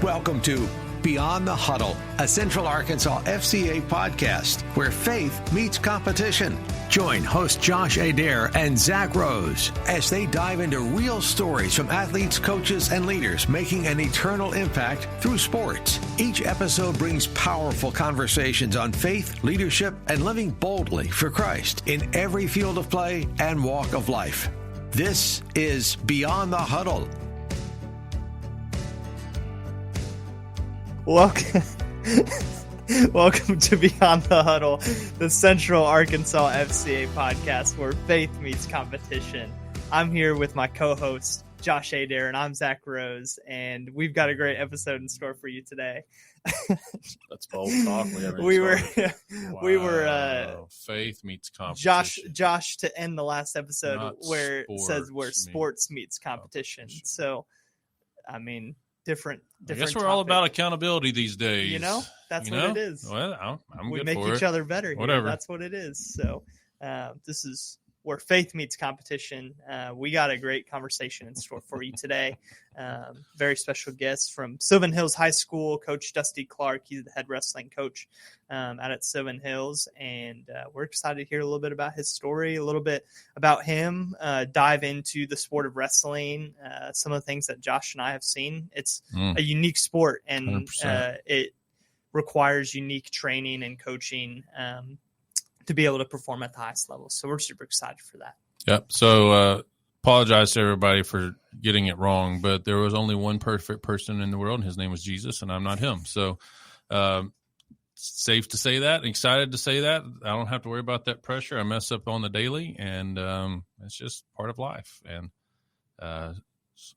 Welcome to Beyond the Huddle, a Central Arkansas FCA podcast where faith meets competition. Join host Josh Adair and Zach Rose as they dive into real stories from athletes, coaches, and leaders making an eternal impact through sports. Each episode brings powerful conversations on faith, leadership, and living boldly for Christ in every field of play and walk of life. This is Beyond the Huddle. Welcome to Beyond the Huddle, the Central Arkansas FCA podcast where faith meets competition. I'm here with my co-host, Josh Adair, and I'm Zach Rose, and we've got a great episode in store for you today. That's bold talk. We were faith meets competition. Josh to end the last episode Not where it says where sports sports meets competition. So, I mean, different. I guess we're all about accountability these days. You know, that's what it is. Well, I'm we good make for each it. other better. Here. Whatever. That's what it is. So this is where faith meets competition. We got a great conversation in store for you today. Very special guest from Sylvan Hills High School, Coach Dusty Clark. He's the head wrestling coach out at Sylvan Hills. And we're excited to hear a little bit about his story, a little bit about him, dive into the sport of wrestling, some of the things that Josh and I have seen. It's a unique sport, and it requires unique training and coaching to be able to perform at the highest level. So we're super excited for that. Yep. So apologize to everybody for getting it wrong, but there was only one perfect person in the world, and his name was Jesus, and I'm not him. So safe to say that, excited to say that. I don't have to worry about that pressure. I mess up on the daily, and it's just part of life. And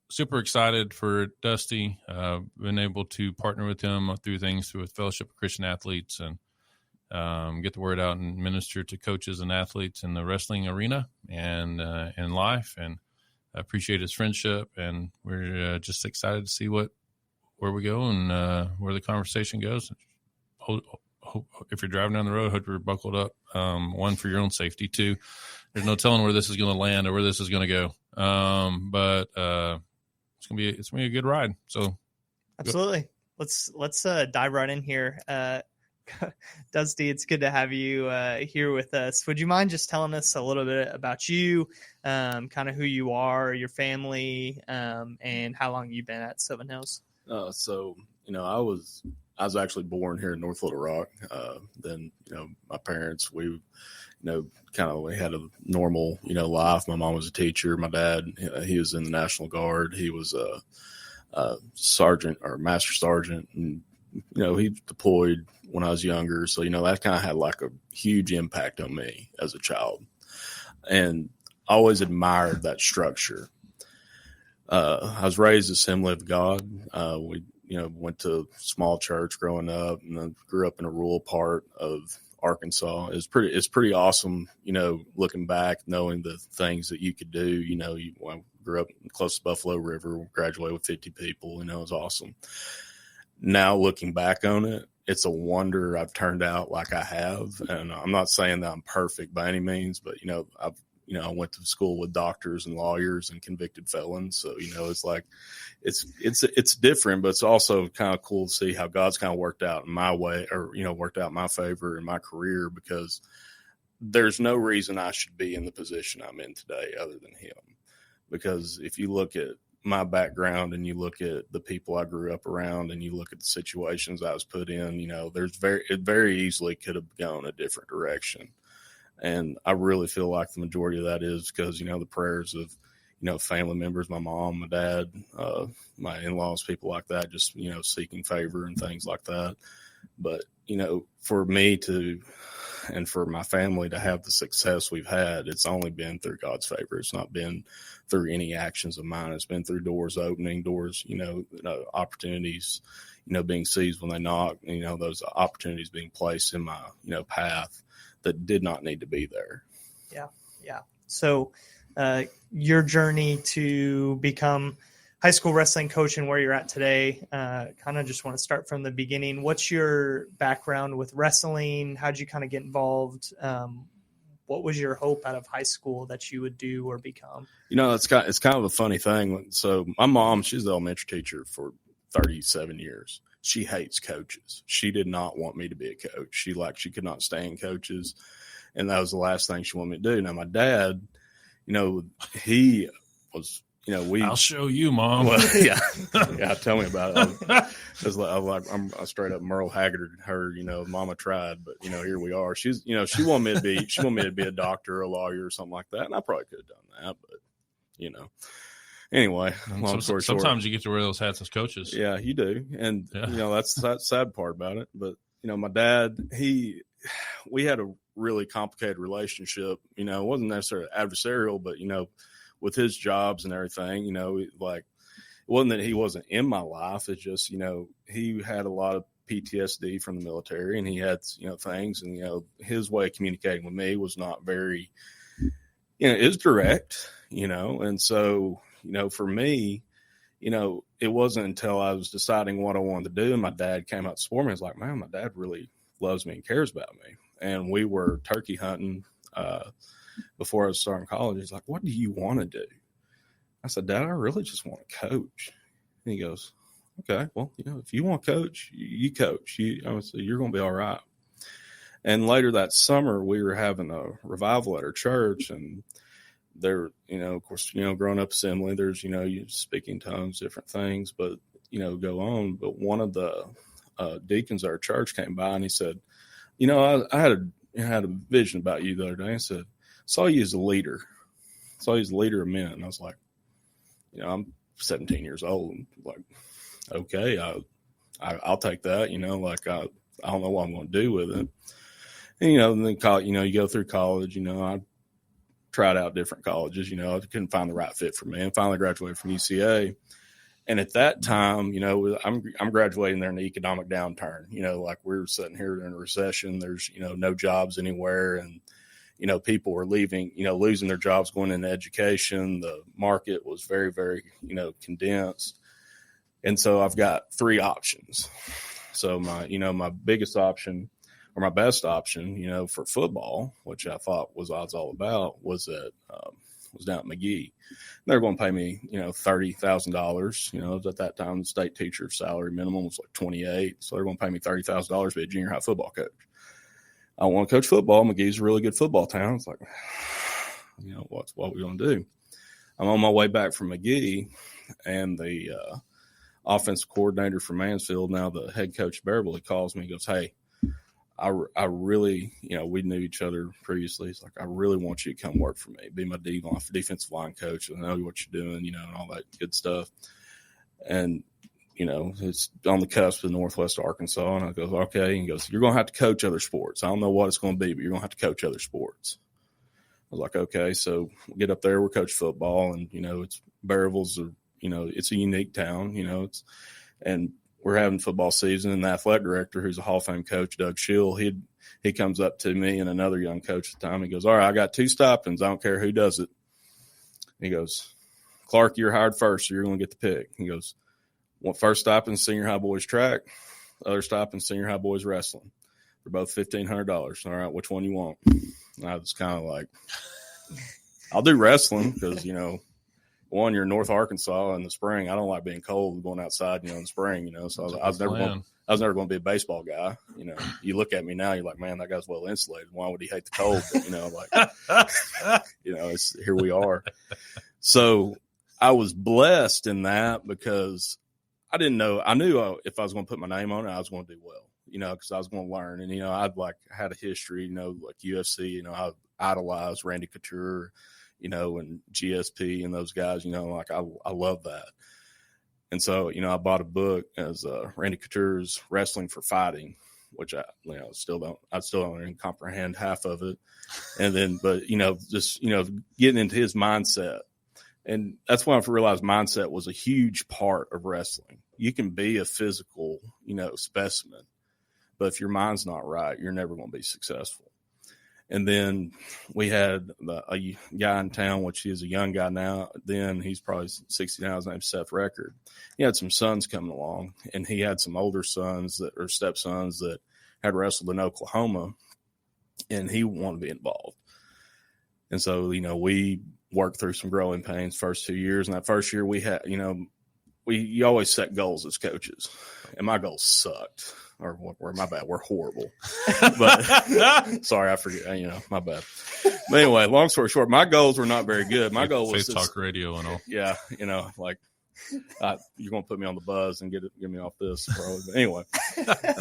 super excited for Dusty. Been able to partner with him through things through a Fellowship of Christian Athletes and get the word out and minister to coaches and athletes in the wrestling arena and in life. And I appreciate his friendship, and we're just excited to see where we go and where the conversation goes. If you're driving down the road, hope you're buckled up. One, for your own safety. Two, there's no telling where this is going to land or where this is going to go. But it's gonna be a good ride. So absolutely, let's dive right in here. Dusty, it's good to have you here with us. Would you mind just telling us a little bit about you, kind of who you are, your family, and how long you've been at Sylvan Hills? So I was actually born here in North Little Rock. Then my parents, we had a normal life. My mom was a teacher. My dad, he was in the National Guard. He was a sergeant or master sergeant, and he deployed when I was younger. So, that kind of had like a huge impact on me as a child. And I always admired that structure. I was raised Assembly of God. We, went to a small church growing up, and then grew up in a rural part of Arkansas. It's pretty awesome, looking back, knowing the things that you could do. I grew up close to Buffalo River, graduated with 50 people, it was awesome. Now looking back on it, it's a wonder I've turned out like I have. And I'm not saying that I'm perfect by any means, but, I went to school with doctors and lawyers and convicted felons. So, it's like, it's different, but it's also kind of cool to see how God's kind of worked out in my way, or, worked out in my favor in my career, because there's no reason I should be in the position I'm in today other than him. Because if you look at my background and you look at the people I grew up around and you look at the situations I was put in, it very easily could have gone a different direction. And I really feel like the majority of that is because, the prayers of, family members, my mom, my dad, my in-laws, people like that, just, seeking favor and things like that. But, for me and for my family to have the success we've had, it's only been through God's favor. It's not been through any actions of mine. It's been through doors opening, opportunities, being seized when they knock, those opportunities being placed in my, path that did not need to be there. Yeah. So your journey to become high school wrestling coach and where you're at today, kind of just want to start from the beginning. What's your background with wrestling? How'd you kind of get involved? What was your hope out of high school that you would do or become? It's kind of a funny thing. So my mom, she's the elementary teacher for 37 years. She hates coaches. She did not want me to be a coach. She could not stand coaches. And that was the last thing she wanted me to do. Now, my dad, he was, I'll show you, Mom. Well, yeah. Tell me about it. I'm straight up Merle Haggard her, Mama tried, but here we are. She's, she wanted me to be a doctor or a lawyer or something like that. And I probably could have done that, but anyway, long story short. Sometimes you get to wear those hats as coaches. Yeah, you do. And, that's the sad part about it. But, my dad, we had a really complicated relationship. It wasn't necessarily adversarial, but, with his jobs and everything, it wasn't that he wasn't in my life. It's just, he had a lot of PTSD from the military, and he had, things, and, his way of communicating with me was not very, it was direct, and so, for me, it wasn't until I was deciding what I wanted to do, and my dad came out to support me. I was like, man, my dad really loves me and cares about me. And we were turkey hunting, before I was starting college. He's like, what do you want to do? I said, Dad, I really just want to coach. And he goes, okay, well, if you want to coach, you coach. I said, you're going to be all right. And later that summer, we were having a revival at our church, and there, of course, growing up assembly, there's, you speaking tongues, different things, but, go on. But one of the deacons at our church came by, and he said, I had a vision about you the other day. I said, saw you as a leader. Saw you as a leader of men. And I was like, I'm 17 years old. Like, okay, I'll take that. I don't know what I'm going to do with it. And, and then college, you go through college. I tried out different colleges. I couldn't find the right fit for me. And finally graduated from UCA. And at that time, I'm graduating there in the economic downturn. We're sitting here in a recession. There's, no jobs anywhere. And, people were leaving, losing their jobs, going into education. The market was very, very, condensed. And so I've got three options. So my biggest option, or my best option, for football, which I thought was odds all about, was down at McGee. They're going to pay me, $30,000. At that time, the state teacher salary minimum was like $28,000. So they're going to pay me $30,000 to be a junior high football coach. I want to coach football. McGee's a really good football town. It's like, what we going to do? I'm on my way back from McGee, and the offensive coordinator for Mansfield, now the head coach Bearville, he calls me. He goes, hey, I really, we knew each other previously. He's like, I really want you to come work for me, be my defensive line coach. I know what you're doing, and all that good stuff. And, it's on the cusp of Northwest Arkansas. And I go, okay. And he goes, you're going to have to coach other sports. I don't know what it's going to be, but you're going to have to coach other sports. I was like, okay. So we get up there, we're coach football, and, it's Bearville's, it's a unique town, and we're having football season, and the athletic director, who's a Hall of Fame coach, Doug Schill, he comes up to me and another young coach at the time. He goes, all right, I got 2 stipends. I don't care who does it. He goes, Clark, you're hired first, so you're going to get the pick. He goes, first stipend, senior high boys track. Other stipend, senior high boys wrestling. They're both $1,500. All right, which one you want? And I was kind of like, I'll do wrestling because, one, you're in North Arkansas in the spring. I don't like being cold and going outside, in the spring, So I was never going to be a baseball guy. You look at me now, you're like, man, that guy's well insulated. Why would he hate the cold? But, here we are. So I was blessed in that because I didn't know. I knew if I was going to put my name on it, I was going to do well, because I was going to learn. And, I'd had a history, like UFC, I idolized Randy Couture, and GSP and those guys, I love that. And so, I bought a book as Randy Couture's Wrestling for Fighting, which I still don't even comprehend half of it. And then, but, just, getting into his mindset. And that's when I realized mindset was a huge part of wrestling. You can be a physical, specimen, but if your mind's not right, you're never going to be successful. And then we had a guy in town, which he is a young guy now. Then he's probably 60 now. His name's Seth Record. He had some sons coming along, and he had some older sons or stepsons that had wrestled in Oklahoma, and he wanted to be involved. And so, we worked through some growing pains first 2 years. And that first year we had, you always set goals as coaches, and my goals sucked. Or my bad, we're horrible. But sorry, I forget. My bad. But anyway, long story short, my goals were not very good. My goal was Talk radio and all. Yeah, like you're gonna put me on the buzz and get me off this, probably. But anyway,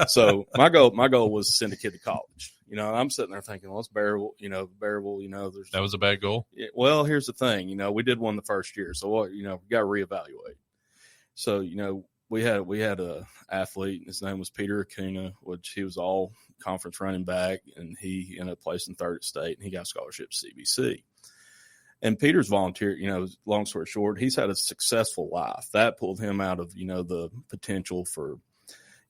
so my goal was to send a kid to college. I'm sitting there thinking, well, it's bearable. There's that was a bad goal. Well, here's the thing. We did one the first year, so we got to reevaluate. So we had a athlete. His name was Peter Acuna, which he was all conference running back, and he ended up placing third at state, and he got a scholarship to CBC. And Peter's volunteer, long story short, he's had a successful life. That pulled him out of, the potential for,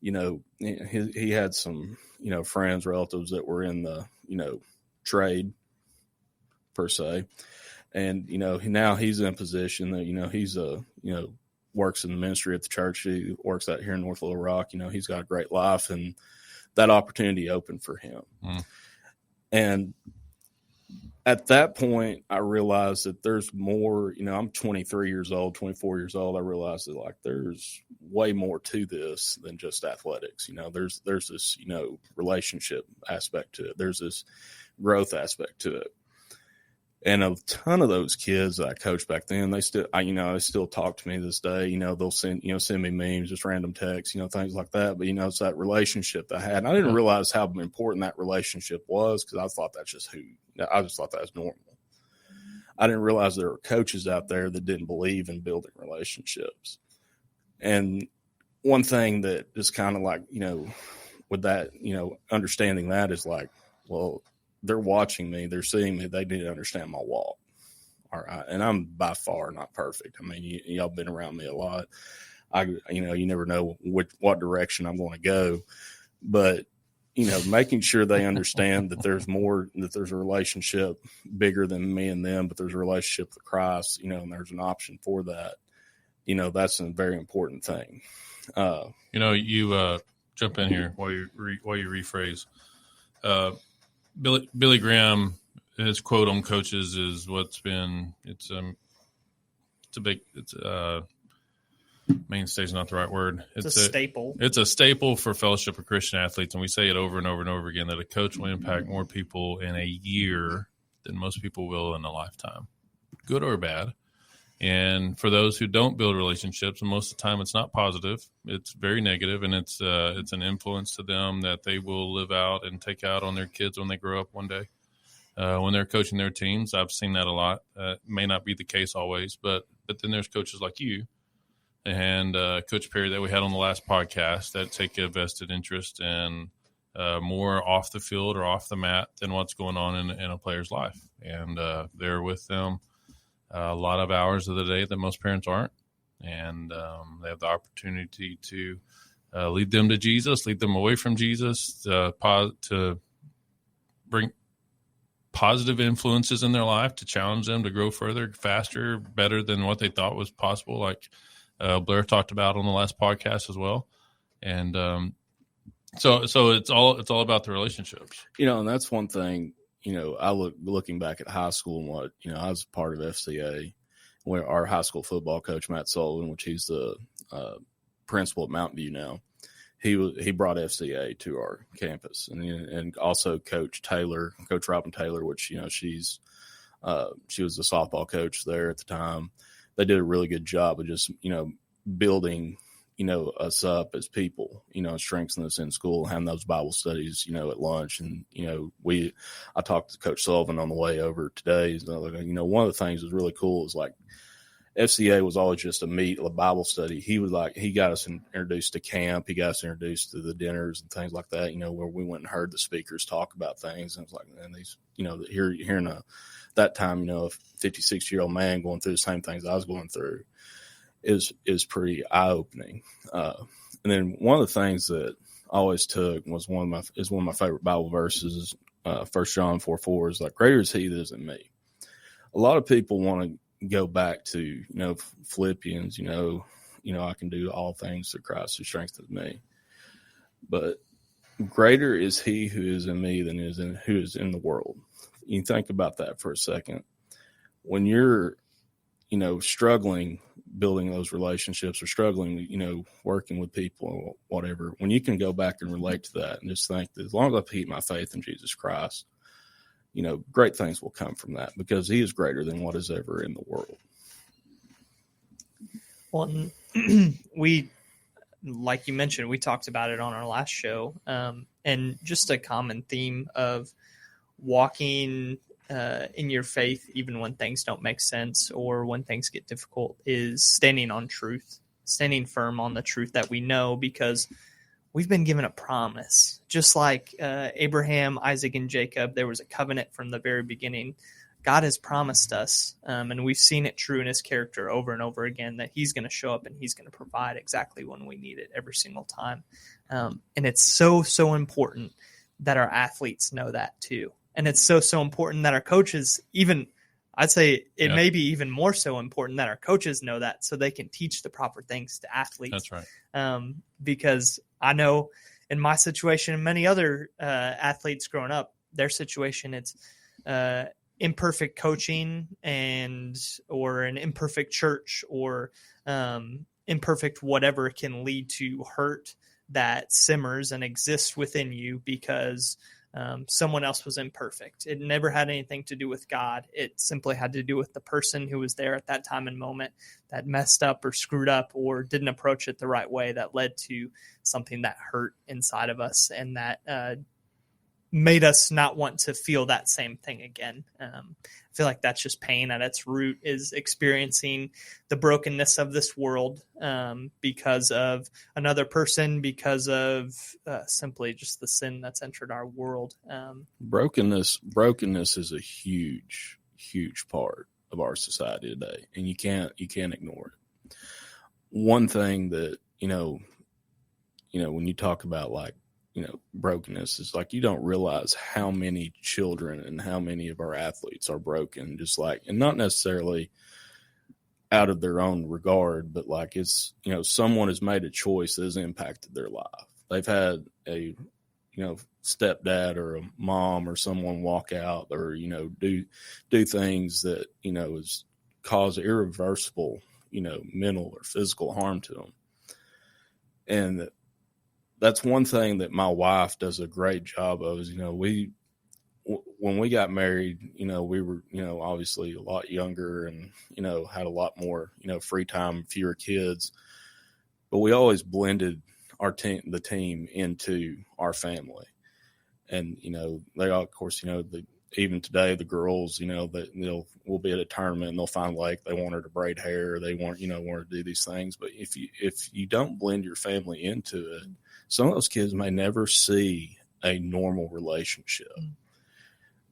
he had some, friends, relatives that were in the, trade per se. And, now he's in a position that, he's works in the ministry at the church. He works out here in North Little Rock. He's got a great life, and that opportunity opened for him. And at that point, I realized that there's more, I'm 23 years old, 24 years old. I realized that there's way more to this than just athletics. There's this, relationship aspect to it. There's this growth aspect to it. And a ton of those kids that I coached back then, they still talk to me this day. They'll send me memes, just random texts, things like that. But, it's that relationship that I had. And I didn't realize how important that relationship was, because I thought I just thought that was normal. I didn't realize there were coaches out there that didn't believe in building relationships. And one thing that just kind of with that, understanding that is well, they're watching me, they're seeing me, they need to understand my walk. All right. And I'm by far not perfect. I mean, y'all been around me a lot. You never know what direction I'm going to go, but, making sure they understand that there's more, that there's a relationship bigger than me and them, but there's a relationship with Christ, and there's an option for that. That's a very important thing. You jump in here while you rephrase. Billy Graham, his quote on coaches is mainstay is not the right word. It's a staple. It's a staple for Fellowship of Christian Athletes. And we say it over and over and over again, that a coach will impact more people in a year than most people will in a lifetime, good or bad. And for those who don't build relationships, and most of the time it's not positive, it's very negative, and it's an influence to them that they will live out and take out on their kids when they grow up one day. When they're coaching their teams, I've seen that a lot. May not be the case always, but then there's coaches like you and Coach Perry that we had on the last podcast that take a vested interest in more off the field or off the mat than what's going on in a player's life. And they're with them a lot of hours of the day that most parents aren't. And they have the opportunity to lead them to Jesus, lead them away from Jesus, to bring positive influences in their life, to challenge them to grow further, faster, better than what they thought was possible, like Blair talked about on the last podcast as well. And so it's all about the relationships. And that's one thing. Looking back at high school and what, I was part of FCA, where our high school football coach, Matt Sullivan, which he's the principal at Mountain View now, he brought FCA to our campus, and also Coach Robin Taylor, which, she was the softball coach there at the time. They did a really good job of just, building us up as people, strengthening us in school, having those Bible studies, at lunch. And, I talked to Coach Sylvan on the way over today. One of the things that was really cool is FCA was always just a Bible study. He got us introduced to camp. He got us introduced to the dinners and things like that, where we went and heard the speakers talk about things. And it was man, these, hearing that time, a 56-year-old man going through the same things I was going through is pretty eye-opening. And then one of the things that I always took was one of my favorite Bible verses, 1 John 4:4 is greater is he that is in me. A lot of people want to go back to, Philippians, I can do all things through Christ who strengthens me. But greater is he who is in me than who is in the world. You think about that for a second. When you're struggling building those relationships or struggling, working with people or whatever, when you can go back and relate to that and just think that as long as I keep my faith in Jesus Christ, great things will come from that because he is greater than what is ever in the world. Well, like you mentioned, we talked about it on our last show, and just a common theme of walking in your faith, even when things don't make sense or when things get difficult, is standing on truth, standing firm on the truth that we know, because we've been given a promise. Just like Abraham, Isaac, and Jacob, there was a covenant from the very beginning. God has promised us, and we've seen it true in his character over and over again, that he's going to show up and he's going to provide exactly when we need it every single time. And it's so, so important that our athletes know that too. And it's so, so important that our coaches, even, I'd say it may be even more so important that our coaches know that so they can teach the proper things to athletes. That's right. Because I know in my situation and many other athletes growing up, their situation, it's imperfect coaching or an imperfect church or imperfect whatever can lead to hurt that simmers and exists within you because someone else was imperfect. It never had anything to do with God. It simply had to do with the person who was there at that time and moment that messed up or screwed up or didn't approach it the right way, that led to something that hurt inside of us and that made us not want to feel that same thing again. I feel like that's just pain at its root, is experiencing the brokenness of this world because of another person, because of simply just the sin that's entered our world. Brokenness is a huge, huge part of our society today, and you can't ignore it. One thing that, when you talk about brokenness is you don't realize how many children and how many of our athletes are broken, and not necessarily out of their own regard, but it's, someone has made a choice that has impacted their life. They've had a, stepdad or a mom or someone walk out or, do things that, has caused irreversible, mental or physical harm to them. And that's one thing that my wife does a great job of is, when we got married, we were, obviously a lot younger and, had a lot more, free time, fewer kids, but we always blended the team into our family. And, they all, of course, even today, the girls, that we'll be at a tournament and they'll find they want her to braid hair, they want to do these things. But if you don't blend your family into it, some of those kids may never see a normal relationship,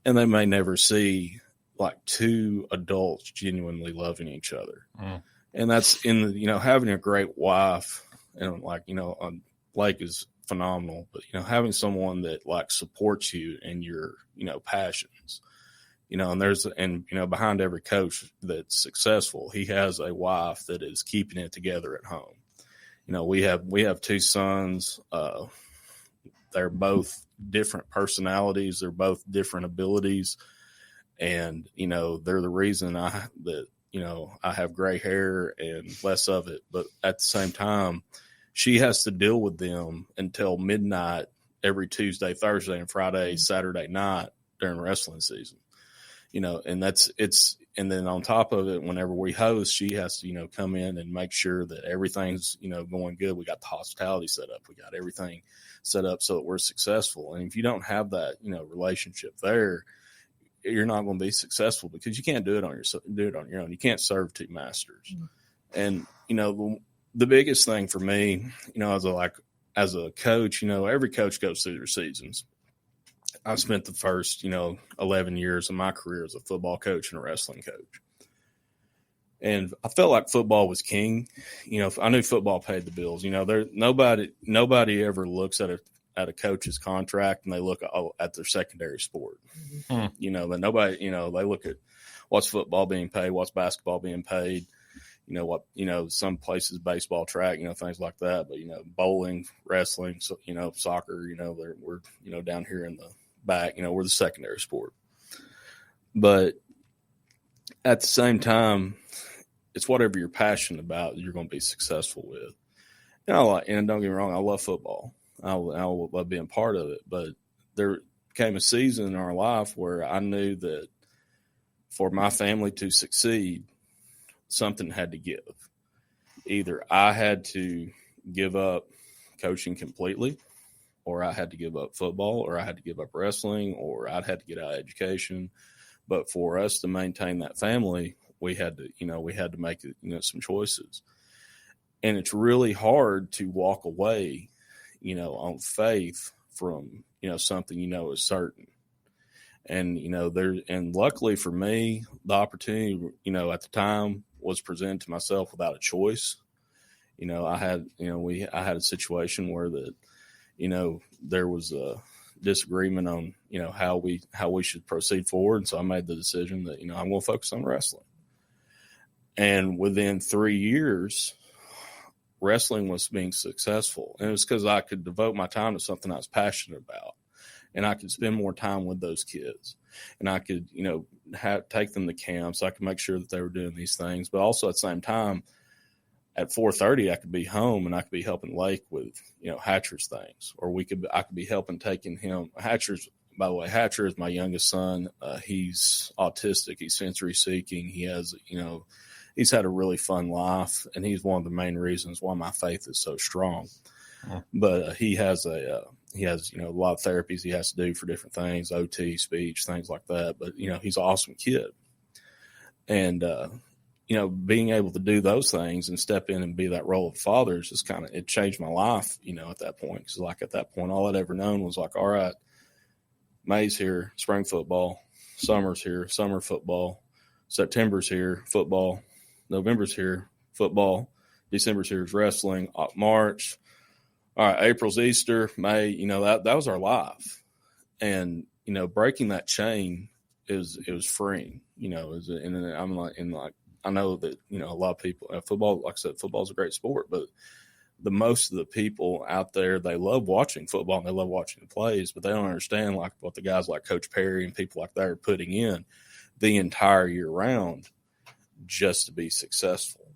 and they may never see two adults genuinely loving each other. And that's having a great wife and Blake is phenomenal, but having someone that supports you in your passions, and behind every coach that's successful, he has a wife that is keeping it together at home. We have two sons. They're both different personalities. They're both different abilities, and they're the reason I have gray hair and less of it. But at the same time, she has to deal with them until midnight every Tuesday, Thursday, and Friday, Saturday night during wrestling season. And then on top of it, whenever we host, she has to, come in and make sure that everything's, going good. We got the hospitality set up. We got everything set up so that we're successful. And if you don't have that, relationship there, you're not going to be successful because you can't do it on your own. You can't serve two masters. And, the biggest thing for me, as a coach, every coach goes through their seasons. I spent the first, 11 years of my career as a football coach and a wrestling coach. And I felt like football was king. I knew football paid the bills. Nobody ever looks at a coach's contract and they look at their secondary sport. But nobody, they look at what's football being paid, what's basketball being paid, some places, baseball, track, things like that. But, bowling, wrestling, so, soccer, we're, down here in the back, we're the secondary sport. But at the same time, it's whatever you're passionate about, you're going to be successful with. And and don't get me wrong, I love football. I love being part of it. But there came a season in our life where I knew that for my family to succeed, something had to give. Either I had to give up coaching completely, or I had to give up football, or I had to give up wrestling, or I'd had to get out of education. But for us to maintain that family, we had to make, some choices. And it's really hard to walk away, on faith from, something, is certain. And, and luckily for me, the opportunity, at the time was presented to myself without a choice. I had a situation where there was a disagreement on, how we should proceed forward. And so I made the decision that, I'm going to focus on wrestling. And within 3 years, wrestling was being successful. And it was because I could devote my time to something I was passionate about. And I could spend more time with those kids. And I could, take them to camps. I could make sure that they were doing these things. But also at the same time, at 4:30, I could be home and I could be helping Lake with, Hatcher's things. Or I could be helping taking him. By the way, Hatcher is my youngest son. He's autistic. He's sensory seeking. He has, he's had a really fun life. And he's one of the main reasons why my faith is so strong. Oh. But he has a lot of therapies he has to do for different things, OT, speech, things like that. But, he's an awesome kid. And, being able to do those things and step in and be that role of father is just it changed my life, at that point. Because at that point, all I'd ever known was all right, May's here, spring football, summer's here, summer football, September's here, football, November's here, football, December's here is wrestling, March. All right, April's Easter, May, that was our life. And, breaking that chain it was freeing, and I'm like, I know that, a lot of people, football, like I said, football is a great sport, but most of the people out there, they love watching football and they love watching the plays, but they don't understand like what the guys like Coach Perry and people like that are putting in the entire year round just to be successful.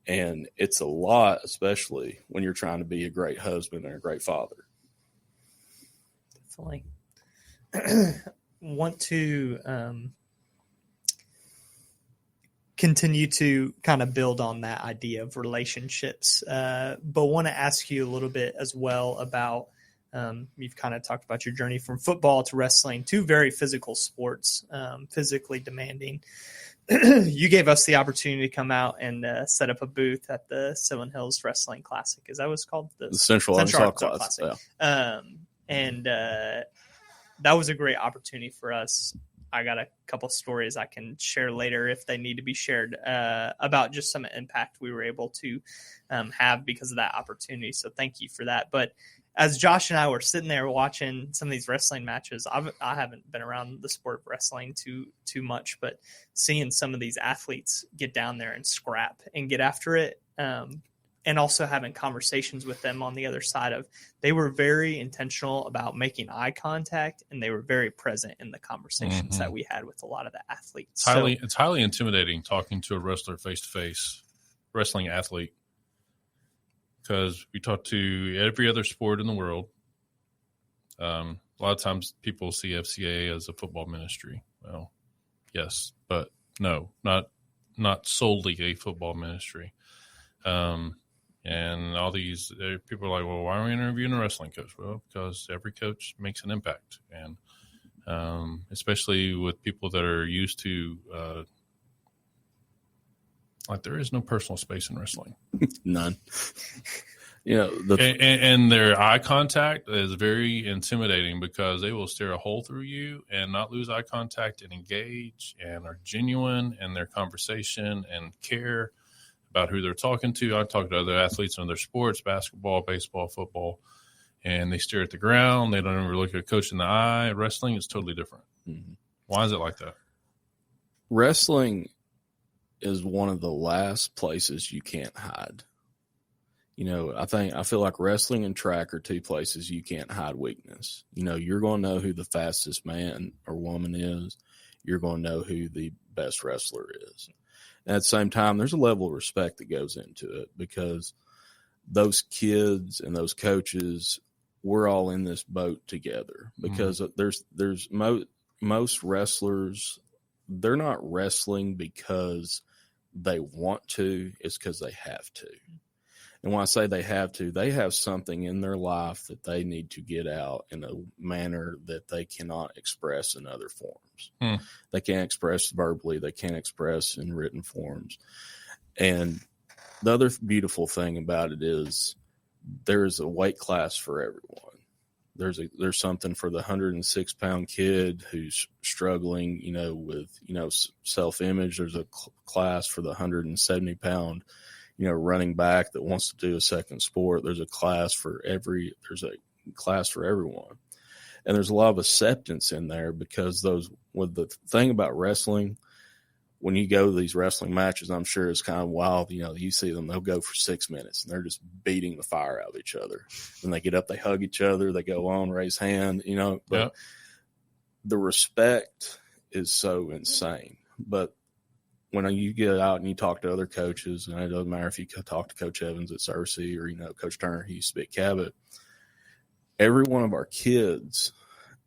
And it's a lot, especially when you're trying to be a great husband and a great father. Definitely. Want to continue to kind of build on that idea of relationships, but want to ask you a little bit as well about, you've kind of talked about your journey from football to wrestling, two very physical sports, physically demanding. You gave us the opportunity to come out and set up a booth at the Sylvan Hills Wrestling Classic. Is that what it's called? The Central Arkansas Classic. Yeah. And that was a great opportunity for us. I got a couple stories I can share later if they need to be shared about just some impact we were able to have because of that opportunity. So thank you for that. But as Josh and I were sitting there watching some of these wrestling matches, I haven't been around the sport of wrestling too much, but seeing some of these athletes get down there and scrap and get after it, and also having conversations with them on the other side of, they were very intentional about making eye contact and they were very present in the conversations that we had with a lot of the athletes. It's highly intimidating talking to a wrestler face-to-face, wrestling athlete, because we talk to every other sport in the world. A lot of times people see FCA as a football ministry. Well, yes, but no, not solely a football ministry. And all these people are like, well, why are we interviewing a wrestling coach? Well, because every coach makes an impact. And especially with people that are used to, like, there is no personal space in wrestling. None. And their eye contact is very intimidating because they will stare a hole through you and not lose eye contact and engage and are genuine in their conversation and care about who they're talking to. I talk to other athletes in other sports, basketball, baseball, football, and they stare at the ground. They don't ever look at a coach in the eye. Wrestling is totally different. Mm-hmm. Why is it like that? Wrestling is one of the last places you can't hide. I feel like wrestling and track are two places you can't hide weakness. You're going to know who the fastest man or woman is. You're going to know who the best wrestler is. And at the same time, there's a level of respect that goes into it because those kids and those coaches, we're all in this boat together because there's most wrestlers, they're not wrestling because they want to, it's because they have to. And when I say they have something in their life that they need to get out in a manner that they cannot express in other forms. They can't express verbally. They can't express in written forms. And the other beautiful thing about it is there's a weight class for everyone. There's something for the 106-pound kid who's struggling, with, self-image. There's a class for the 170-pound, running back that wants to do a second sport. There's a class for everyone. And there's a lot of acceptance in there because with the thing about wrestling, when you go to these wrestling matches, I'm sure it's kind of wild. You see them, they'll go for 6 minutes and they're just beating the fire out of each other. When they get up, they hug each other, they go on, raise hand, but the respect is so insane. But when you get out and you talk to other coaches, and it doesn't matter if you talk to Coach Evans at Searcy or, Coach Turner, he used to be at Cabot, every one of our kids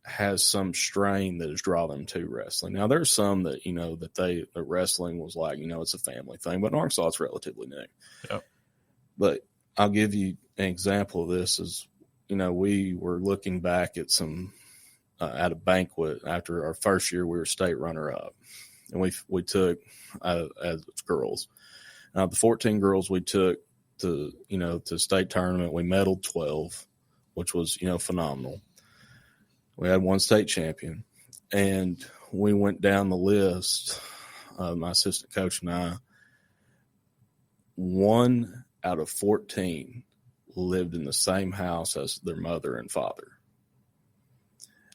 has some strain that has drawn them to wrestling. Now, there's some that, that wrestling was like, it's a family thing, but in Arkansas, it's relatively new. Yep. But I'll give you an example of this is, we were looking back at at a banquet after our first year, we were state runner-up. And we took as girls. The 14 girls we took to state tournament, we medaled 12, which was, phenomenal. We had one state champion. And we went down the list, my assistant coach and I, 1 out of 14 lived in the same house as their mother and father.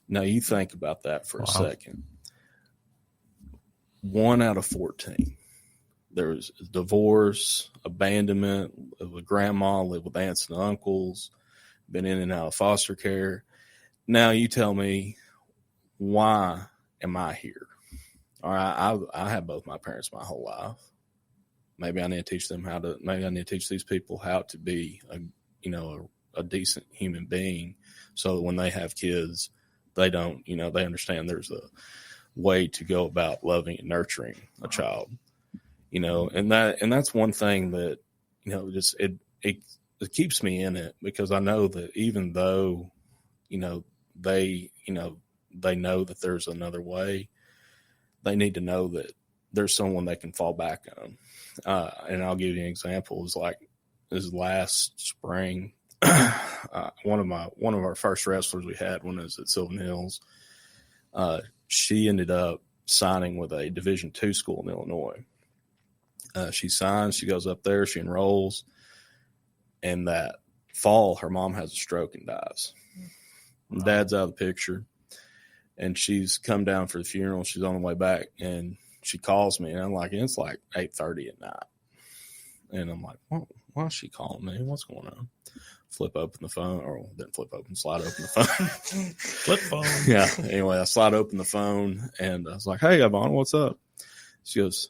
Now, you think about that for a second. 1 out of 14. There was divorce, abandonment, with grandma, lived with aunts and uncles, been in and out of foster care. Now you tell me, why am I here? All right, I have both my parents my whole life. Maybe I need to teach these people how to be a decent human being so that when they have kids, they don't, they understand there's a way to go about loving and nurturing a child, and that's one thing that, just it keeps me in it because I know that even though, they know that there's another way, they need to know that there's someone they can fall back on. And I'll give you an example. It was like this last spring, one of our first wrestlers we had when it was at Sylvan Hills, she ended up signing with a Division II school in Illinois. She signs, she goes up there, she enrolls, and that fall, her mom has a stroke and dies. Wow. Dad's out of the picture, and she's come down for the funeral. She's on the way back, and she calls me, and I'm like, it's like 8:30 at night. And I'm like, why is she calling me? What's going on? Flip open the phone, or didn't flip open, slide open the phone. Flip phone. Yeah. Anyway, I slide open the phone, and I was like, hey, Yvonne, what's up? She goes,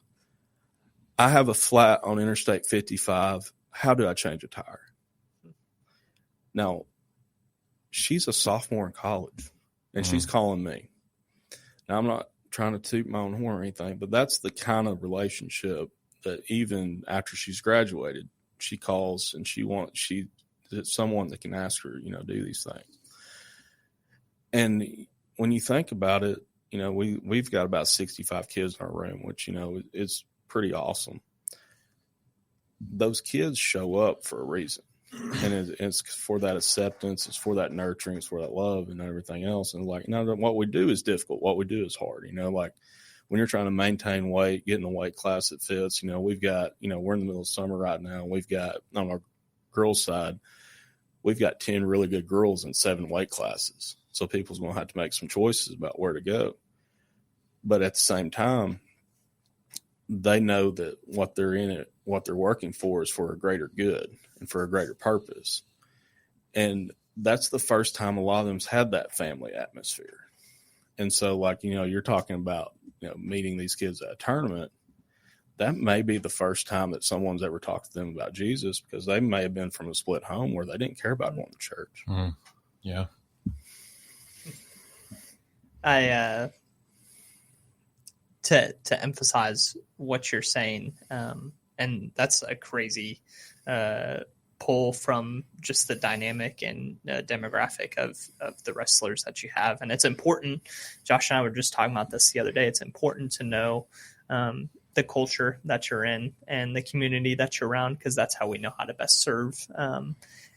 I have a flat on Interstate 55. How do I change a tire? Now, she's a sophomore in college, and she's calling me. Now, I'm not trying to toot my own horn or anything, but that's the kind of relationship that even after she's graduated, she calls and it's someone that can ask her, do these things. And when you think about it, we've got about 65 kids in our room, which, is pretty awesome. Those kids show up for a reason. And it's for that acceptance, it's for that nurturing, it's for that love and everything else. And what we do is difficult. What we do is hard. Like when you're trying to maintain weight, get in a weight class that fits, we've got, we're in the middle of summer right now. We've got, on our girls' side, we've got 10 really good girls in 7 weight classes. So people's going to have to make some choices about where to go. But at the same time, they know that what they're working for is for a greater good and for a greater purpose. And that's the first time a lot of them's had that family atmosphere. And so, you're talking about, meeting these kids at a tournament, that may be the first time that someone's ever talked to them about Jesus, because they may have been from a split home where they didn't care about going to church. Mm. Yeah. To emphasize what you're saying, and that's a crazy pull from just the dynamic and demographic of the wrestlers that you have. And it's important. Josh and I were just talking about this the other day. It's important to know the culture that you're in and the community that you're around, because that's how we know how to best serve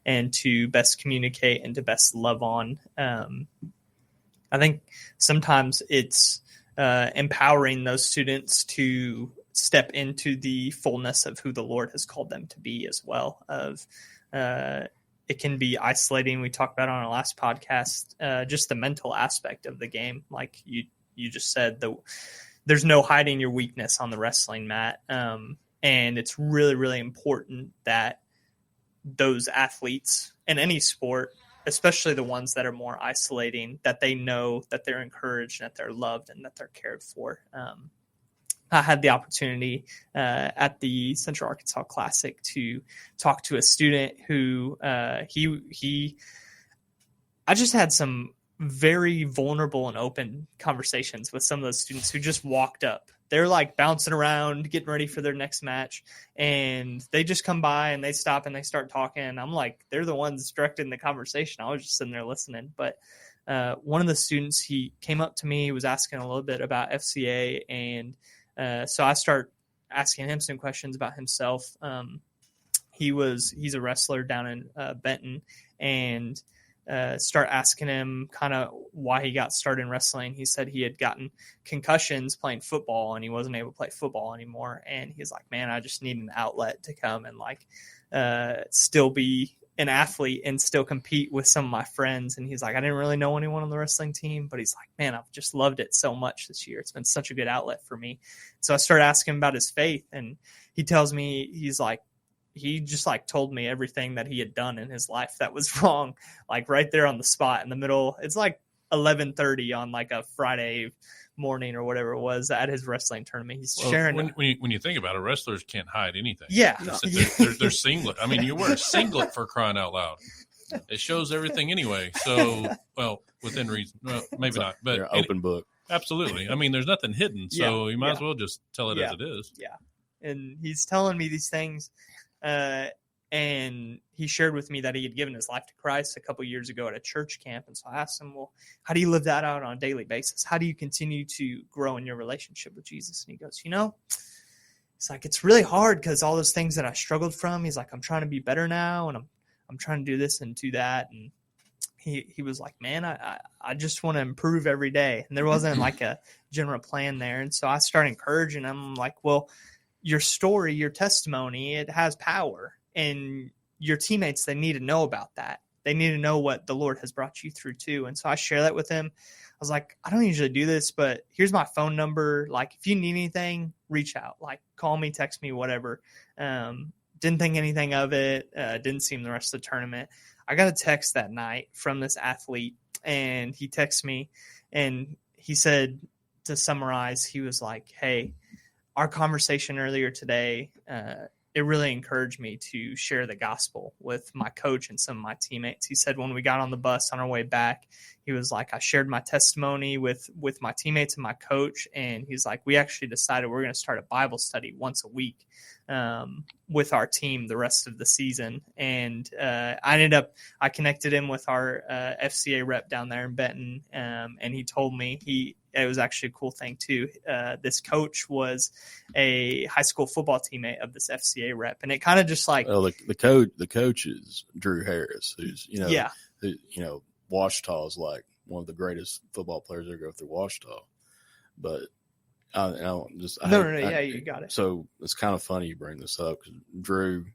and to best communicate and to best love on. I think sometimes it's empowering those students to step into the fullness of who the Lord has called them to be as well. It can be isolating. We talked about on our last podcast, just the mental aspect of the game. Like you just said, there's no hiding your weakness on the wrestling mat. And it's really, really important that those athletes in any sport, especially the ones that are more isolating, that they know that they're encouraged, and that they're loved, and that they're cared for. I had the opportunity at the Central Arkansas Classic to talk to a student who I just had some very vulnerable and open conversations with some of those students who just walked up. They're like bouncing around, getting ready for their next match, and they just come by and they stop and they start talking. And I'm like, they're the ones directing the conversation. I was just sitting there listening. But one of the students, he came up to me, he was asking a little bit about FCA, and so I start asking him some questions about himself. He's a wrestler down in Benton, and start asking him kind of why he got started in wrestling. He said he had gotten concussions playing football and he wasn't able to play football anymore. And he's like, man, I just need an outlet to come and like still be an athlete and still compete with some of my friends. And he's like, I didn't really know anyone on the wrestling team, but he's like, man, I've just loved it so much this year. It's been such a good outlet for me. So I started asking him about his faith, and he tells me, he's like, he just like told me everything that he had done in his life that was wrong, like right there on the spot in the middle. It's like 11:30 on like a Friday morning or whatever it was at his wrestling tournament. He's sharing. When you think about it, wrestlers can't hide anything. Yeah. They're singlet. I mean, you wear a singlet for crying out loud. It shows everything anyway. So, well, within reason, well, maybe not, but they're open book. Absolutely. I mean, there's nothing hidden. So you might as well just tell it as it is. Yeah. And he's telling me these things. And he shared with me that he had given his life to Christ a couple years ago at a church camp. And so I asked him, well, how do you live that out on a daily basis? How do you continue to grow in your relationship with Jesus? And he goes, it's like, it's really hard because all those things that I struggled from, he's like, I'm trying to be better now. And I'm trying to do this and do that. And he was like, man, I just want to improve every day. And there wasn't like a general plan there. And so I started encouraging him. I'm like, well, your story, your testimony, it has power, and your teammates, they need to know about that. They need to know what the Lord has brought you through too. And so I share that with him. I was like, I don't usually do this, but here's my phone number. Like, if you need anything, reach out, like call me, text me, whatever. Didn't think anything of it. Didn't see him the rest of the tournament. I got a text that night from this athlete, and he texted me, and he said, to summarize, he was like, hey, our conversation earlier today, it really encouraged me to share the gospel with my coach and some of my teammates. He said when we got on the bus on our way back, he was like, I shared my testimony with my teammates and my coach. And he's like, we actually decided we're going to start a Bible study once a week with our team the rest of the season. And I connected him with our FCA rep down there in Benton. And he told me it was actually a cool thing too. This coach was a high school football teammate of this FCA rep. And it kind of just like, the coach is Drew Harris, who's, who, Ouachita is like one of the greatest football players ever go through Ouachita. But you got it. So it's kind of funny you bring this up, because Drew,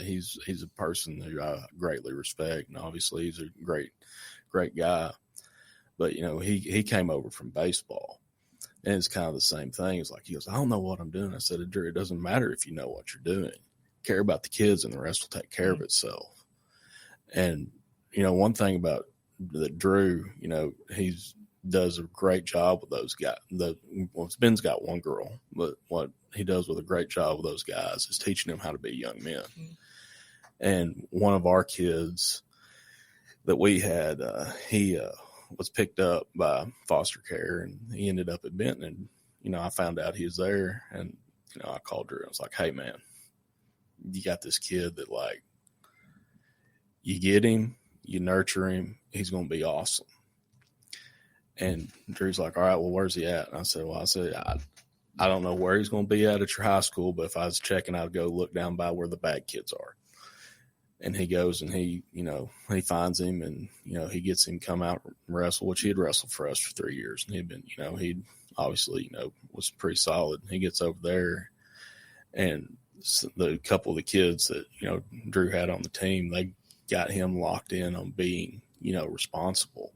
he's a person who I greatly respect, and obviously he's a great guy. But he came over from baseball, and it's kind of the same thing. It's like, he goes, I don't know what I'm doing. I said, Drew, it doesn't matter if you know what you're doing. Care about the kids, and the rest will take care of itself. And one thing about that Drew, he's does a great job with those guys. Ben's got one girl, but what he does with a great job with those guys is teaching them how to be young men. And one of our kids that we had, he was picked up by foster care, and he ended up at Benton. And, I found out he was there, and, I called her. I was like, hey, man, you got this kid that, like, you get him, you nurture him, he's going to be awesome. And Drew's like, all right, well, where's he at? And I said, I don't know where he's going to be at your high school, but if I was checking, I'd go look down by where the bad kids are. And he goes and he finds him, and, he gets him come out and wrestle, which he had wrestled for us for 3 years. And he'd been, he'd obviously, was pretty solid. He gets over there, and the couple of the kids that, Drew had on the team, they got him locked in on being, responsible.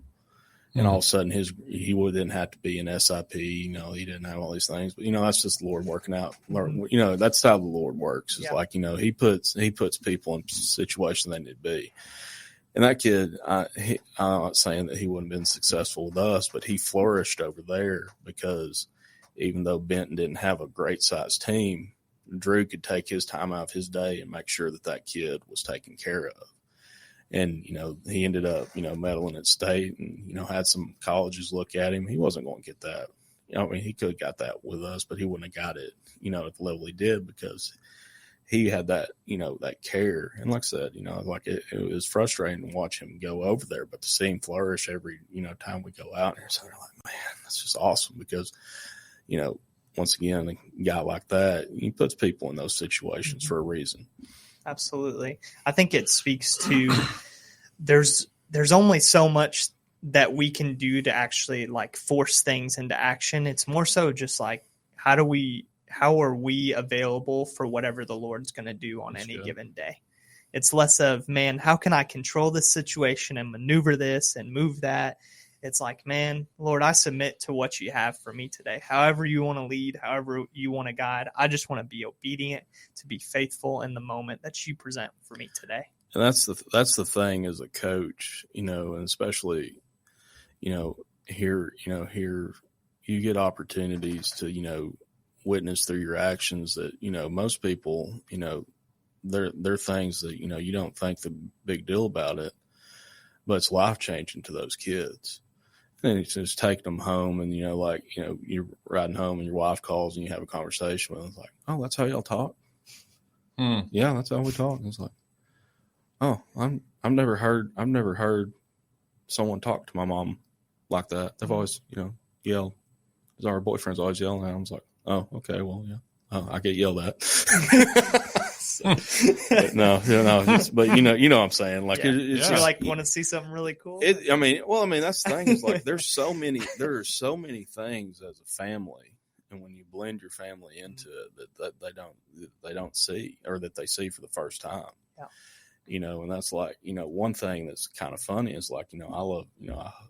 And all of a sudden he didn't have to be an SIP, he didn't have all these things, but that's just the Lord working out. That's how the Lord works. It's like, he puts people in situations they need to be. And that kid, I'm not saying that he wouldn't have been successful with us, but he flourished over there because even though Benton didn't have a great sized team, Drew could take his time out of his day and make sure that kid was taken care of. And, he ended up, medaling at state and, had some colleges look at him. He wasn't going to get that. He could have got that with us, but he wouldn't have got it, at the level he did because he had that, that care. And like I said, it was frustrating to watch him go over there, but to see him flourish every, time we go out there. So they're like, man, that's just awesome because, once again, a guy like that, he puts people in those situations for a reason. Absolutely. I think it speaks to there's only so much that we can do to actually like force things into action. It's more so just like, how are we available for whatever the Lord's going to do on any given day? It's less of, man, how can I control this situation and maneuver this and move that? It's like, man, Lord, I submit to what you have for me today. However you want to lead, however you want to guide, I just want to be obedient, to be faithful in the moment that you present for me today. And that's the thing as a coach, and especially, here you get opportunities to, witness through your actions that, most people, they're things that, you don't think the big deal about it, but it's life changing to those kids. And it's just taking them home and, you're riding home and your wife calls and you have a conversation with them. It's like, oh, that's how y'all talk? Yeah, that's how we talk. And it's like, oh, I've never heard someone talk to my mom like that. They've always, yelled. Because our boyfriend's always yelling at him. I was like, oh, okay, well, yeah. Oh, I get yelled at. But no, but you know what I'm saying. Like, it's just, like, want to see something really cool. That's the thing is like, there are so many things as a family, and when you blend your family into it, that they don't see, or that they see for the first time. Yeah. And that's like, one thing that's kind of funny is like, I love,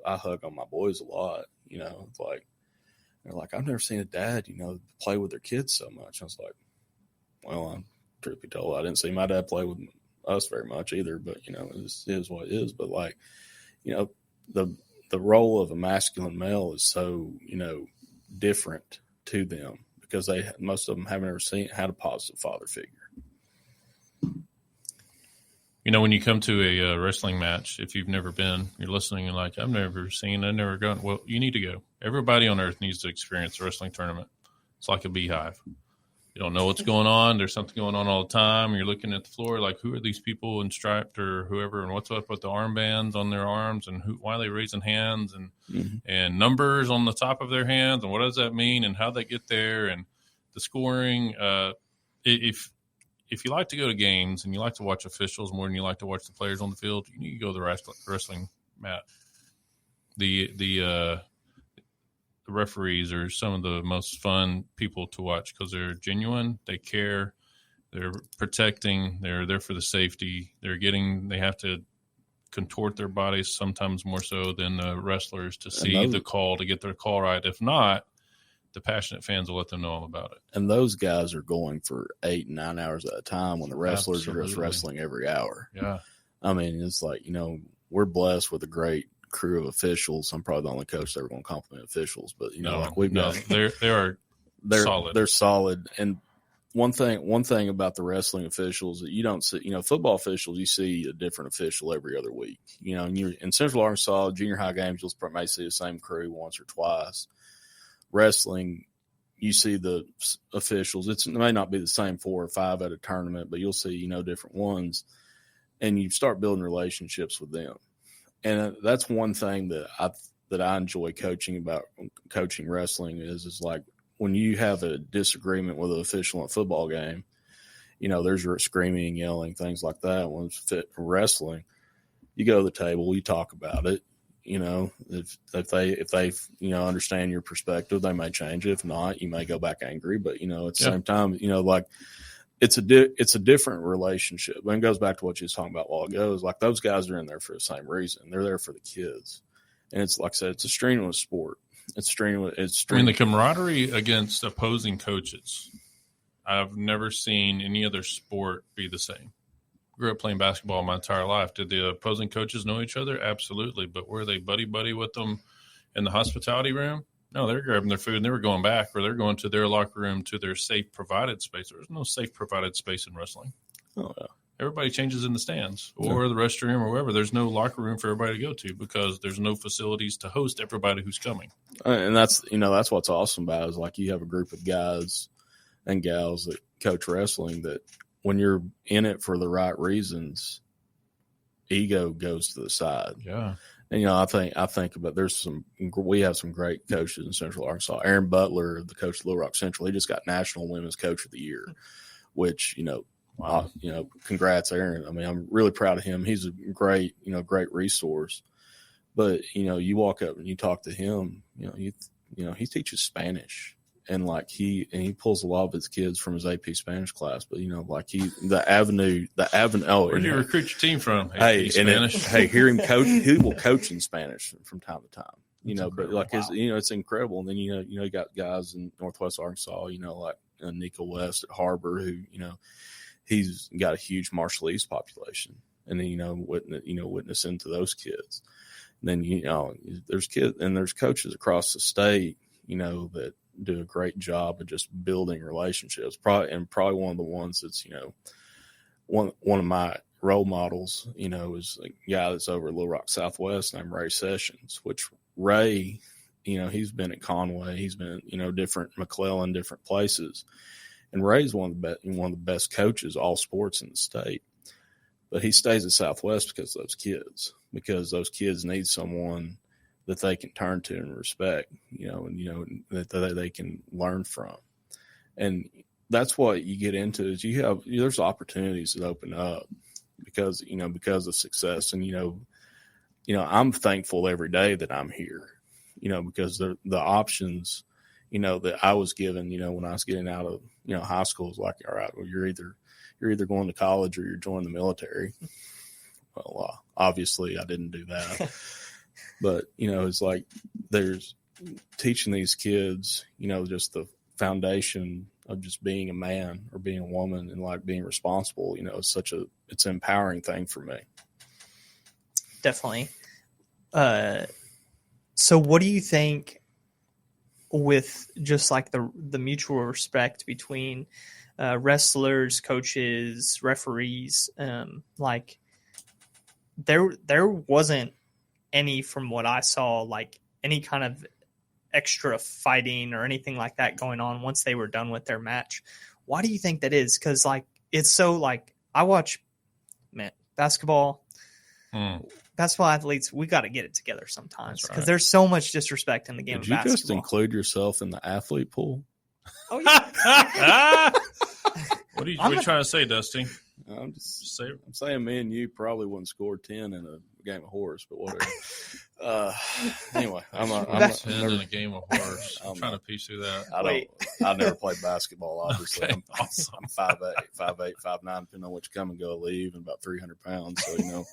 I hug on my boys a lot. It's like, they're like, I've never seen a dad, play with their kids so much. I was like, well, I'm truth be told, I didn't see my dad play with us very much either, but, it is what it is. But like, the role of a masculine male is so, different to them because most of them haven't ever had a positive father figure. When you come to a wrestling match, if you've never been, you're listening and like, I've never gone. Well, you need to go. Everybody on earth needs to experience a wrestling tournament. It's like a beehive. You don't know what's going on. There's something going on all the time. You're looking at the floor like, who are these people in striped or whoever, and what's up with the armbands on their arms, and why are they raising hands and numbers on the top of their hands, and what does that mean, and how they get there, and the scoring. If you like to go to games and you like to watch officials more than you like to watch the players on the field, you need to go to the wrestling mat. The referees are some of the most fun people to watch because they're genuine, they care, they're protecting, they're there for the safety. They have to contort their bodies sometimes more so than the wrestlers to see the call, to get their call right. If not, the passionate fans will let them know all about it. And those guys are going for 8 and 9 hours at a time when the wrestlers are just wrestling every hour. Yeah. I mean, it's like, we're blessed with a great crew of officials. I'm probably the only coach that ever going to compliment officials, but they're solid. They're solid. And one thing about the wrestling officials that you don't see, football officials, you see a different official every other week. And you're in Central Arkansas junior high games, you'll may see the same crew once or twice. Wrestling, you see the officials. It may not be the same 4 or 5 at a tournament, but you'll see, different ones, and you start building relationships with them. And that's one thing that I enjoy coaching wrestling is like when you have a disagreement with an official in a football game, there's screaming, yelling, things like that. When it's fit for wrestling, you go to the table, you talk about it. If they understand your perspective, they may change it. If not, you may go back angry. But at the same time, like it's a different relationship. And it goes back to what you was talking about a while ago. Is like those guys are in there for the same reason. They're there for the kids, and it's like I said, it's a strenuous sport. It's strenuous. I mean, the camaraderie against opposing coaches, I've never seen any other sport be the same. Grew up playing basketball my entire life. Did the opposing coaches know each other? Absolutely. But were they buddy with them in the hospitality room? No, they're grabbing their food and they were going back, or they're going to their locker room to their safe provided space. There's no safe provided space in wrestling. Oh, yeah. Everybody changes in the stands or the restroom or wherever. There's no locker room for everybody to go to because there's no facilities to host everybody who's coming. And that's what's awesome about it is like you have a group of guys and gals that coach wrestling that when you're in it for the right reasons, ego goes to the side. Yeah. And, I think about we have some great coaches in Central Arkansas. Aaron Butler, the coach of Little Rock Central, he just got National Women's Coach of the Year, which, wow. Congrats, Aaron. I mean, I'm really proud of him. He's a great resource. But, you walk up and you talk to him, he teaches Spanish. And like he pulls a lot of his kids from his AP Spanish class, but the avenue. Oh, where do you recruit your team from? Spanish. Hear him coach. He will coach in Spanish from time to time. But like it's incredible. And then you got guys in Northwest Arkansas, like Nico West at Harbor, who he's got a huge martial population, and then witnessing to those kids. And then there's kids and there's coaches across the state, that do a great job of just building relationships. Probably one of the ones that's one of my role models, is a guy that's over at Little Rock Southwest named Ray Sessions. Which Ray, he's been at Conway, he's been different McClellan, different places, and Ray's one of the best coaches all sports in the state. But he stays at Southwest because those kids need someone that they can turn to and respect, that they can learn from. And that's what you get into is there's opportunities that open up because of success. And, I'm thankful every day that I'm here, because the options, that I was given, when I was getting out of, high school is like, all right, well, you're either going to college or you're joining the military. Well, obviously I didn't do that. But, it's like there's teaching these kids, just the foundation of just being a man or being a woman and like being responsible, it's an empowering thing for me. Definitely. So what do you think with just like the mutual respect between wrestlers, coaches, referees, like there wasn't any, from what I saw, like any kind of extra fighting or anything like that going on once they were done with their match. Why do you think that is? Because like it's so like I watch basketball athletes, we got to get it together sometimes because there's so much disrespect in the game of basketball. Did you just include yourself in the athlete pool? Oh yeah. What are you trying to say, Dusty? I'm saying me and you probably wouldn't score 10 in a game of horse, but whatever. Anyway, I'm 10 in a game of horse. I'm trying to piece through that. I never played basketball, obviously. Okay, I'm 5'8", 5'9", depending on which come and go leave, and about 300 pounds. So,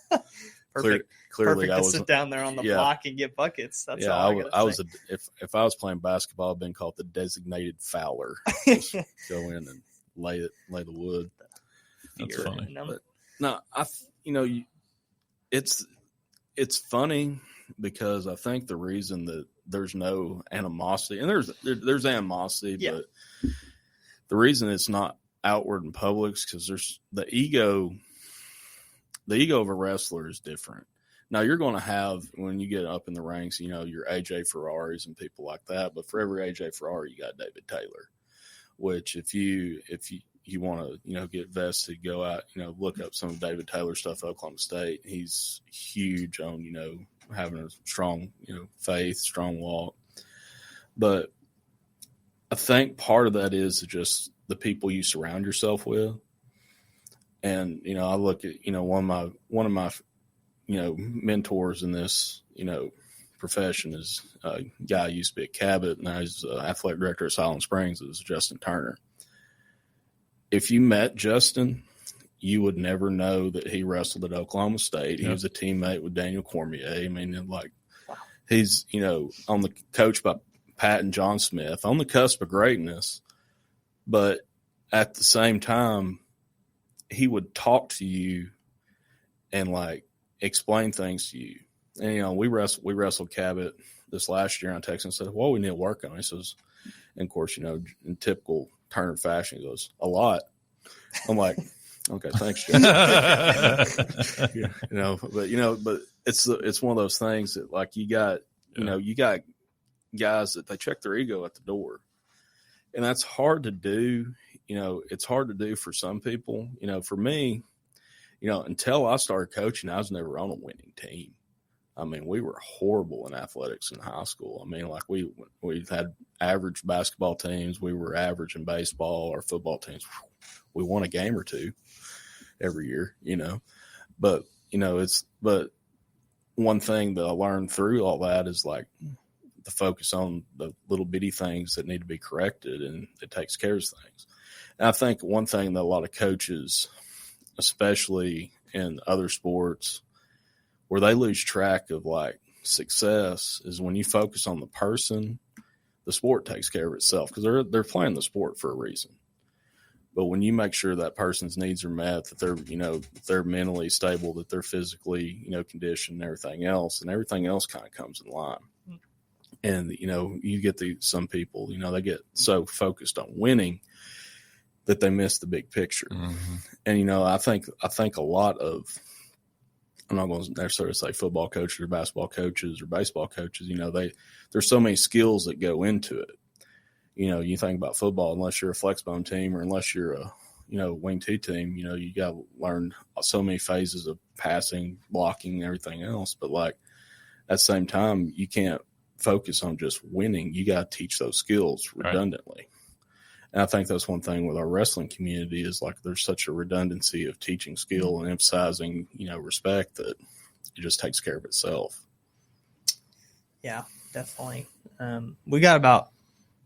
Perfect. Clearly, Perfect I to was sit down there on the block and get buckets. That's all I was. If I was playing basketball, I'd been called the designated fouler. Just go in and lay the wood. That's funny. But no, it's funny because I think the reason that there's no animosity, and there's animosity, Yeah. but the reason it's not outward in public is because there's the ego of a wrestler is different. Now you're going to have, when you get up in the ranks, you know, your AJ Ferraris and people like that, but for every AJ Ferrari, you got David Taylor, which if you want to, you know, get vested, go out, you know, look up some of David Taylor stuff at Oklahoma State. He's huge on, you know, having a strong, you know, faith, strong walk. But I think part of that is just the people you surround yourself with. And, you know, I look at, you know, one of my, you know, mentors in this, you know, profession is a guy who used to be at Cabot, and now he's athletic director at Silent Springs, is Justin Turner. If you met Justin, you would never know that he wrestled at Oklahoma State. He was a teammate with Daniel Cormier. I mean, like, he's, you know, coached by Pat and John Smith, on the cusp of greatness. But at the same time, he would talk to you and, like, explain things to you. And, you know, we wrestled Cabot this last year on text and said, well, we need to work on it. He says, and of course, you know, in typical Turner fashion, he goes, a lot. I'm like, okay, thanks, Jim. but it's one of those things that, like, you got guys that they check their ego at the door. And that's hard to do. You know, it's hard to do for some people. You know, for me, you know, until I started coaching, I was never on a winning team. I mean, we were horrible in athletics in high school. I mean, like, we had average basketball teams. We were average in baseball. Our football teams, we won a game or two every year, you know. But, you know, but one thing that I learned through all that is, like, the focus on the little bitty things that need to be corrected, and it takes care of things. And I think one thing that a lot of coaches, especially in other sports, where they lose track of, like, success is when you focus on the person, the sport takes care of itself, because they're playing the sport for a reason. But when you make sure that person's needs are met, that they're, you know, they're mentally stable, that they're physically, you know, conditioned and everything else kind of comes in line. And, you know, you get some people, you know, they get so focused on winning that they miss the big picture. Mm-hmm. And, you know, I think a lot of, I'm not going to necessarily say football coaches or basketball coaches or baseball coaches, you know, there's so many skills that go into it. You know, you think about football, unless you're a flexbone team or unless you're a, you know, wing two team, you know, you got to learn so many phases of passing, blocking, and everything else. But, like, at the same time, you can't focus on just winning. You got to teach those skills redundantly. Right. And I think that's one thing with our wrestling community is, like, there's such a redundancy of teaching skill and emphasizing, you know, respect, that it just takes care of itself. Yeah, definitely. We got about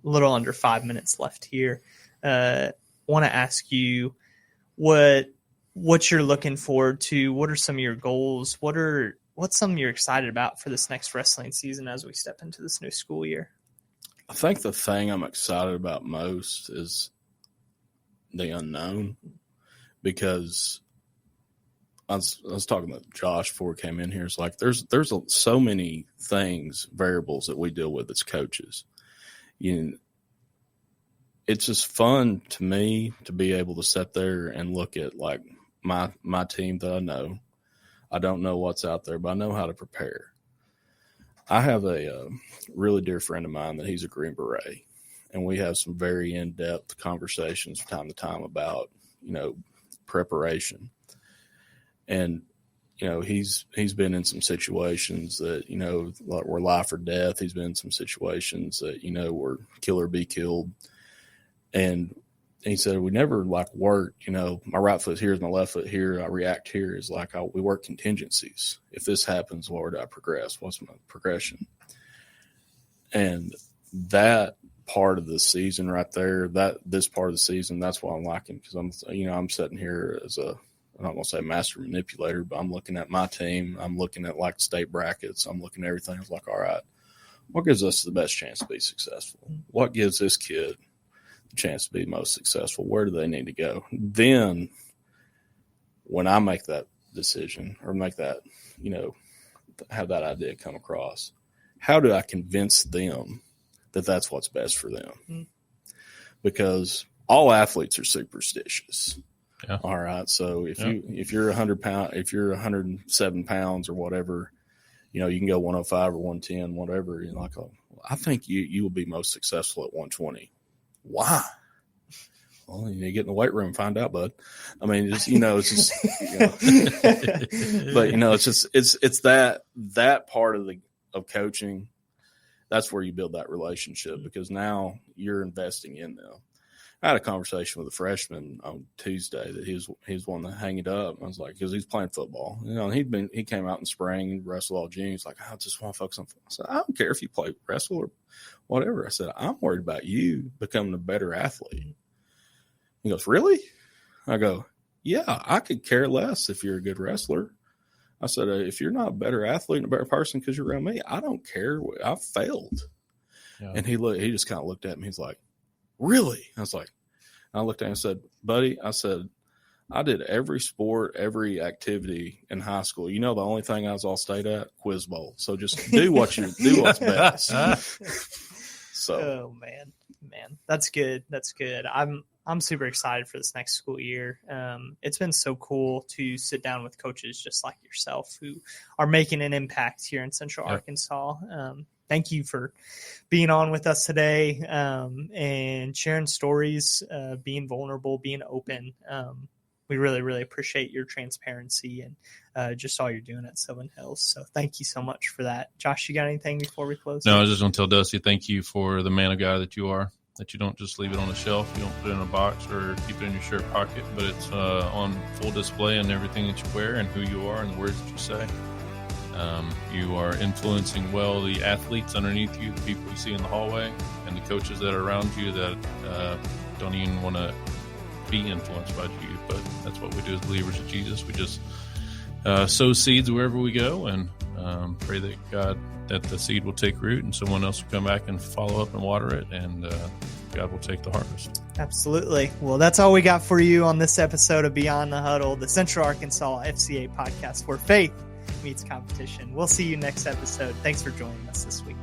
a little under 5 minutes left here. Want to ask you what you're looking forward to. What are some of your goals? What's something you're excited about for this next wrestling season as we step into this new school year? I think the thing I'm excited about most is the unknown, because I was talking to Josh before we came in here. It's like there's so many variables that we deal with as coaches. You know, it's just fun to me to be able to sit there and look at, like, my team that I know. I don't know what's out there, but I know how to prepare. I have a really dear friend of mine that he's a Green Beret, and we have some very in-depth conversations from time to time about, you know, preparation. And, you know, he's been in some situations that, you know, like, were life or death. He's been in some situations that, you know, were kill or be killed. And he said, we never, like, worked, you know, my right foot here is my left foot here. I react here is like, we work contingencies. If this happens, where do I progress? What's my progression? And that part of the season right there, this part of the season, that's what I'm liking, because I'm sitting here as I'm not going to say master manipulator, but I'm looking at my team. I'm looking at, like, state brackets. I'm looking at everything. It's like, all right, what gives us the best chance to be successful? What gives this kid chance to be most successful? Where do they need to go? Then when I make that decision or make that, you know, have that idea come across. How do I convince them that that's what's best for them? Mm-hmm. Because all athletes are superstitious. Yeah. All right. So if you're 100 pounds, if you're 107 pounds or whatever, you can go 105 or 110, whatever. You're like, oh, I think you will be most successful at 120. Why? Well, you get in the weight room and find out, bud. I mean, it's just, but it's that part of coaching. That's where you build that relationship, because now you're investing in them. I had a conversation with a freshman on Tuesday that he's one that hang it up. I was like, because he's playing football, he came out in spring and wrestled all June. He's like, I just want to focus on football. I said, I don't care if you play wrestle or whatever. I said, I'm worried about you becoming a better athlete. He goes, really? I go, yeah, I could care less if you're a good wrestler. I said, if you're not a better athlete and a better person because you're around me, I don't care. I've failed. Yeah. And he just kind of looked at me. He's like, really? I was like, I looked at him and said, buddy, I did every sport, every activity in high school. The only thing I was all state at, quiz bowl. So just do what's best. So, oh man, that's good. I'm super excited for this next school year. It's been so cool to sit down with coaches just like yourself who are making an impact here in Central Arkansas. Thank you for being on with us today and sharing stories, being vulnerable, being open. We really, really appreciate your transparency and just all you're doing at Sylvan Hills. So thank you so much for that. Josh, you got anything before we close? No, I was just going to tell Dusty, thank you for the man of God that you are, that you don't just leave it on the shelf. You don't put it in a box or keep it in your shirt pocket, but it's on full display in everything that you wear and who you are and the words that you say. You are influencing well the athletes underneath you, the people you see in the hallway, and the coaches that are around you that don't even want to be influenced by you. But that's what we do as believers of Jesus. We just sow seeds wherever we go and pray that the seed will take root and someone else will come back and follow up and water it, and God will take the harvest. Absolutely. Well, that's all we got for you on this episode of Beyond the Huddle, the Central Arkansas FCA podcast where faith meets competition. We'll see you next episode. Thanks for joining us this week.